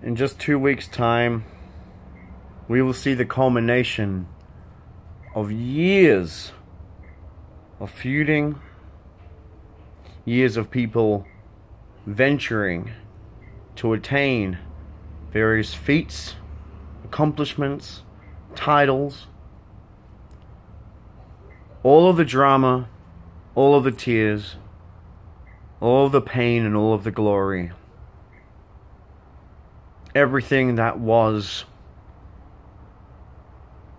in just 2 weeks' time, we will see the culmination of years of feuding, years of people venturing to attain various feats, accomplishments, titles, all of the drama, all of the tears, all of the pain and all of the glory. Everything that was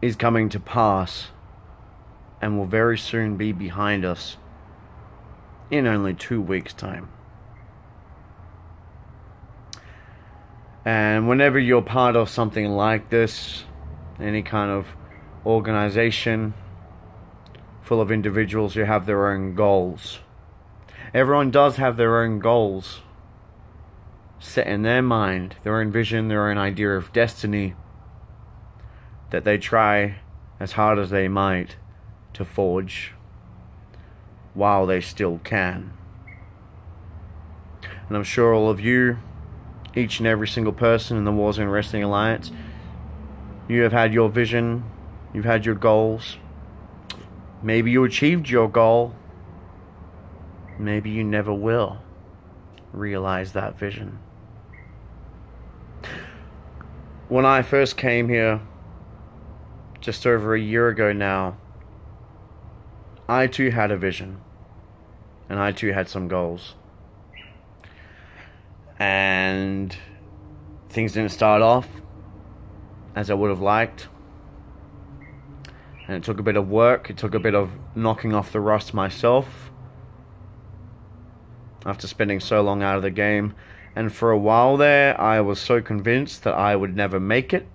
is coming to pass and will very soon be behind us in only 2 weeks' time. And whenever you're part of something like this, any kind of organization full of individuals who have their own goals, everyone does have their own goals set in their mind, their own vision, their own idea of destiny, that they try as hard as they might to forge while they still can. And I'm sure all of you, each and every single person in the Warzone Wrestling Alliance, you have had your vision, you've had your goals. Maybe you achieved your goal. Maybe you never will realize that vision. When I first came here, just over a year ago now, I too had a vision. And I too had some goals. And things didn't start off as I would have liked. And it took a bit of work. It took a bit of knocking off the rust myself, after spending so long out of the game. And for a while there, I was so convinced that I would never make it,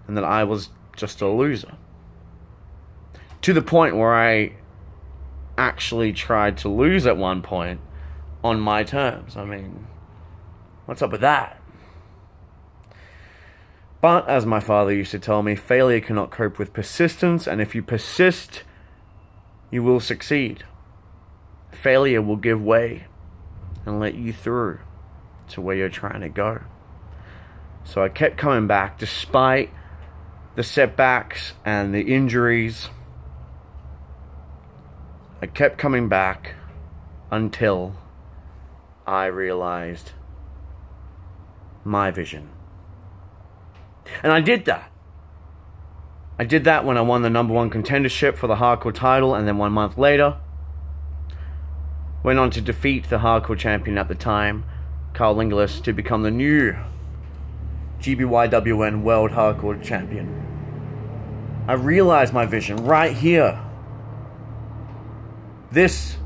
and that I was just a loser. To the point where I actually tried to lose at one point on my terms. I mean, what's up with that? But as my father used to tell me, failure cannot cope with persistence, and if you persist, you will succeed. Failure will give way and let you through to where you're trying to go. So I kept coming back despite the setbacks and the injuries. I kept coming back until I realized my vision. And I did that. I did that when I won the #1 contendership for the hardcore title, and then 1 month later went on to defeat the hardcore champion at the time, Carl Lingelis, to become the new GBYWN World Hardcore Champion. I realized my vision right here. This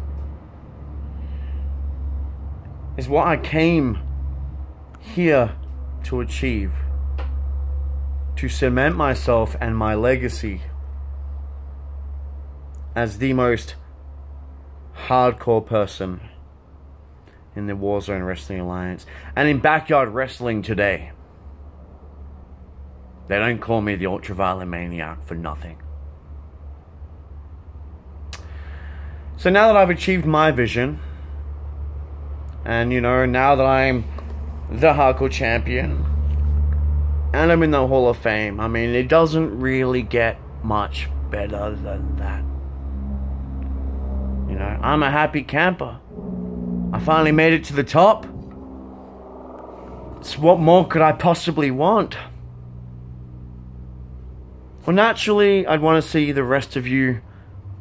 is what I came here to achieve. To cement myself and my legacy as the most hardcore person in the Warzone Wrestling Alliance and in backyard wrestling today. They don't call me the Ultraviolet Maniac for nothing. So now that I've achieved my vision, and you know, now that I'm the hardcore champion and I'm in the Hall of Fame, I mean, it doesn't really get much better than that. You know, I'm a happy camper. I finally made it to the top. So what more could I possibly want? Well, naturally, I'd want to see the rest of you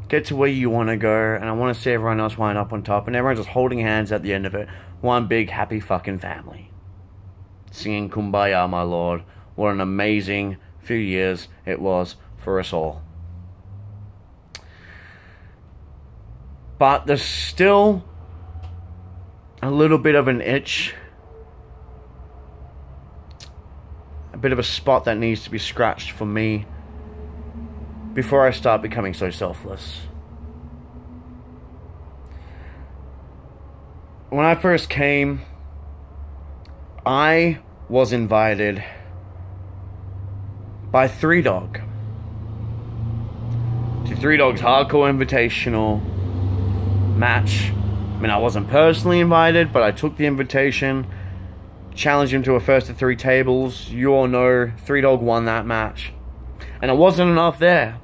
get to where you want to go, and I want to see everyone else wind up on top, and everyone's just holding hands at the end of it. One big happy fucking family. Singing Kumbaya, my lord. What an amazing few years it was for us all. But there's still a little bit of an itch, a bit of a spot that needs to be scratched for me before I start becoming so selfless. When I first came, I was invited by 3Dog to 3Dog's Hardcore Invitational match. I mean, I wasn't personally invited, but I took the invitation, challenged him to a first to 3 tables. You all know 3 Dog won that match. And it wasn't enough there.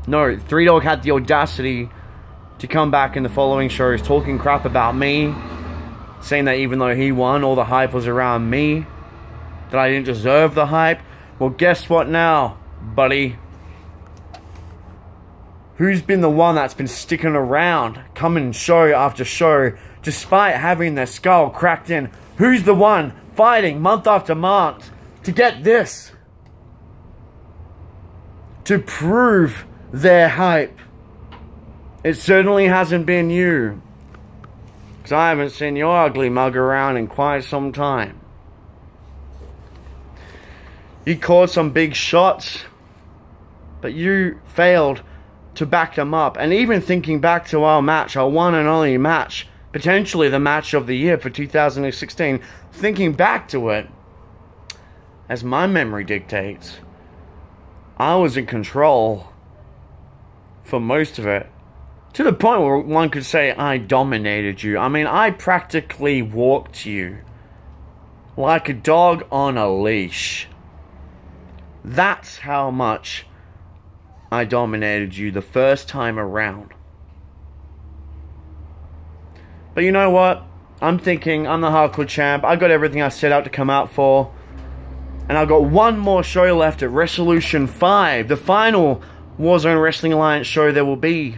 No, 3 Dog had the audacity to come back in the following shows talking crap about me, saying that even though he won, all the hype was around me, that I didn't deserve the hype. Well, guess what now, buddy? Who's been the one that's been sticking around, coming show after show, despite having their skull cracked in? Who's the one fighting month after month to get this? To prove their hype. It certainly hasn't been you. Because I haven't seen your ugly mug around in quite some time. You caught some big shots, but you failed to back them up. And even thinking back to our match, our one and only match, potentially the match of the year for 2016, thinking back to it, as my memory dictates, I was in control for most of it. To the point where one could say I dominated you. I mean, I practically walked you like a dog on a leash. That's how much I dominated you the first time around. But you know what? I'm thinking, I'm the hardcore champ. I got everything I set out to come out for. And I've got one more show left at Wrestlelution V, the final Warzone Wrestling Alliance show there will be.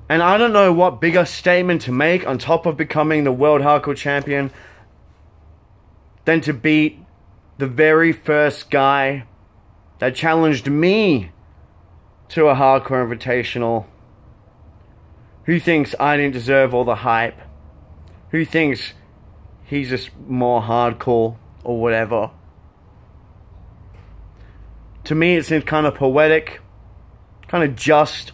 And I don't know what bigger statement to make on top of becoming the World Hardcore Champion than to beat the very first guy that challenged me to a Hardcore Invitational. Who thinks I didn't deserve all the hype? Who thinks he's just more hardcore or whatever? To me, it seems kind of poetic, kind of just.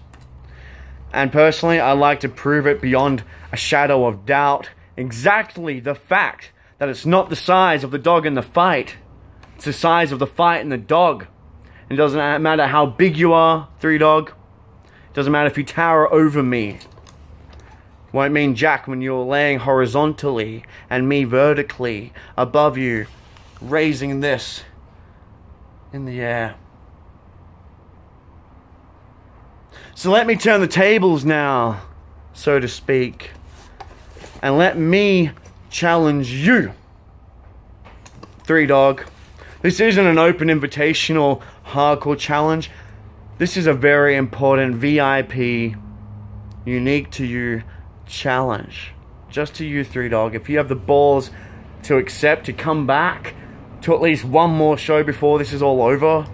And personally, I like to prove it beyond a shadow of doubt. Exactly the fact that it's not the size of the dog in the fight. It's the size of the fight in the dog. It doesn't matter how big you are, 3 Dog. It doesn't matter if you tower over me. Won't mean jack when you're laying horizontally and me vertically above you, raising this in the air. So let me turn the tables now, so to speak, and let me challenge you, 3 Dog. This isn't an open invitational hardcore challenge. This is a very important VIP, unique to you challenge. Just to you, 3 Dog. If you have the balls to accept, to come back to at least one more show before this is all over.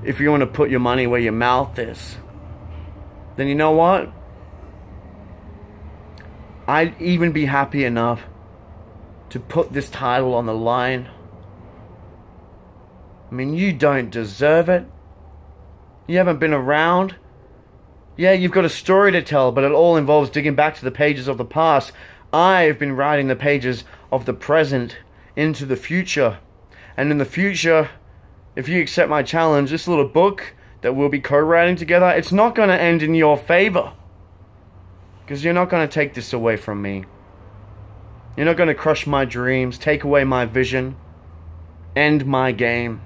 If you want to put your money where your mouth is, then you know what? I'd even be happy enough to put this title on the line. I mean, you don't deserve it. You haven't been around. Yeah, you've got a story to tell, but it all involves digging back to the pages of the past. I've been writing the pages of the present into the future. And in the future, if you accept my challenge, this little book that we'll be co-writing together, it's not going to end in your favor. Because you're not going to take this away from me. You're not going to crush my dreams, take away my vision, end my game.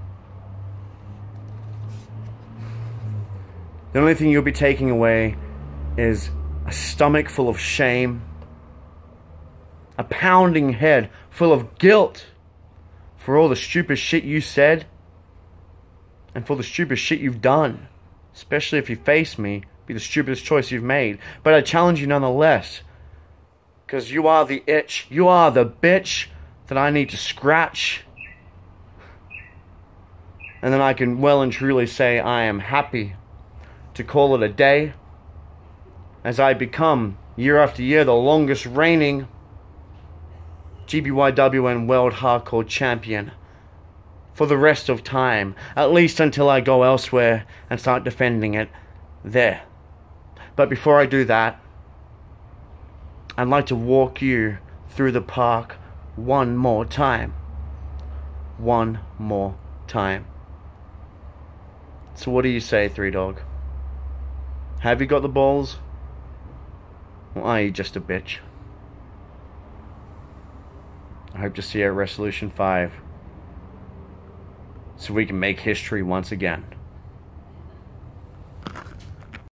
The only thing you'll be taking away is a stomach full of shame, a pounding head full of guilt for all the stupid shit you said, and for the stupid shit you've done. Especially if you face me, be the stupidest choice you've made. But I challenge you nonetheless. Because you are the itch, you are the bitch that I need to scratch. And then I can well and truly say I am happy to call it a day, as I become, year after year, the longest reigning GBYWN World Hardcore Champion for the rest of time, at least until I go elsewhere and start defending it there. But before I do that, I'd like to walk you through the park one more time. One more time. So what do you say, 3 Dog? Have you got the balls? Or are you just a bitch? I hope to see you at Wrestlelution 5 so we can make history once again.